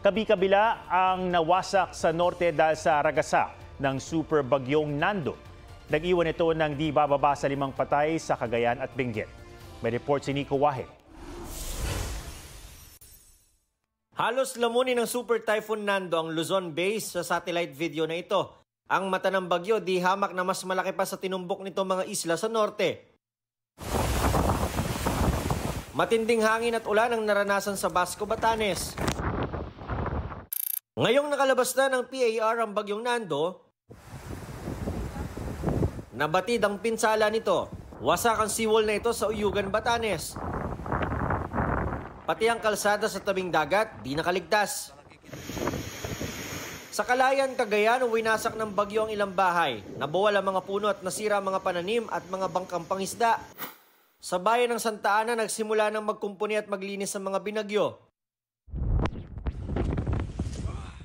Kabi-kabila ang nawasak sa norte dahil sa ragasa ng super bagyong Nando. Nag-iwan ito ng di bababa sa 5 patay sa Cagayan at Benguet. May report si Nico Wahe. Halos lamunin ng Super Typhoon Nando ang Luzon base sa satellite video na ito. Ang mata ng bagyo di hamak na mas malaki pa sa tinumbok nito mga isla sa norte. Matinding hangin at ulan ang naranasan sa Basco, Batanes. Ngayong nakalabas na ng PAR ang bagyong Nando, nabatid ang pinsala nito. Wasak ang seawall na ito sa Uyugan, Batanes. Pati ang kalsada sa tabing dagat, di nakaligtas. Sa Kalayan, Cagayan, winasak ng bagyo ang ilang bahay. Nabuwal ang mga puno at nasira ang mga pananim at mga bangkang pangisda. Sa bayan ng Santa Ana, nagsimula ng magkumpuni at maglinis ang mga binagyo.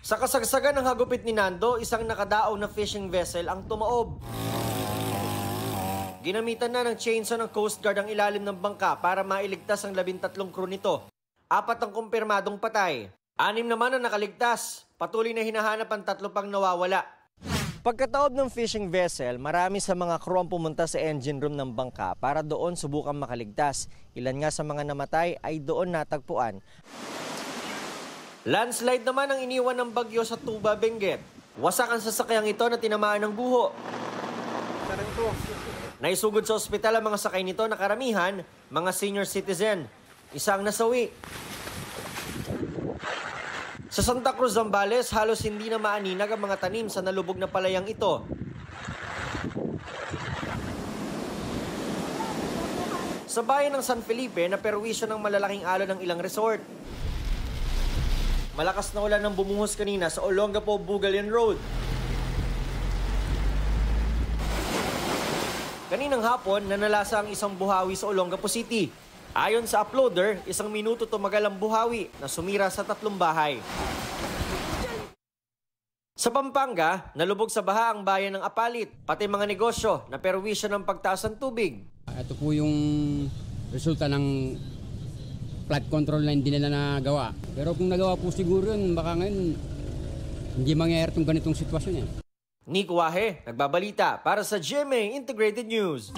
Sa kasagsagan ng hagupit ni Nando, isang nakadaog na fishing vessel ang tumaob. Ginamitan na ng chainsaw ng Coast Guard ang ilalim ng bangka para mailigtas ang 13 crew nito. 4 ang kumpirmadong patay. 6 naman ang nakaligtas. Patuloy na hinahanap ang 3 pang nawawala. Pagkataob ng fishing vessel, marami sa mga crew ang pumunta sa engine room ng bangka para doon subukan makaligtas. Ilan nga sa mga namatay ay doon natagpuan. Landslide naman ang iniwan ng bagyo sa Tuba, Benguet. Wasak ang sasakyang ito na tinamaan ng guho. Naisugod sa ospital ang mga sakay nito na karamihan, mga senior citizen. Isang nasawi. Sa Santa Cruz, Zambales, halos hindi na maaninag ang mga tanim sa nalubog na palayang ito. Sa bayan ng San Felipe, naperwisyo ng malalaking alon ng ilang resort. Malakas na ulan ang bumuhos kanina sa Olongapo, Bugalian Road. Kaninang hapon, nanalasa ang isang buhawi sa Olongapo City. Ayon sa uploader, 1 minuto tumagal ang buhawi na sumira sa 3 bahay. Sa Pampanga, nalubog sa baha ang bayan ng Apalit, pati mga negosyo na perwisyo ng pagtaas ng tubig. Ito po yung resulta ng flood control na hindi nila nagawa. Pero kung nagawa po siguro yun, baka ngayon hindi mangyayari itong ganitong sitwasyon yan. Nico Wahe, nagbabalita para sa GMA Integrated News.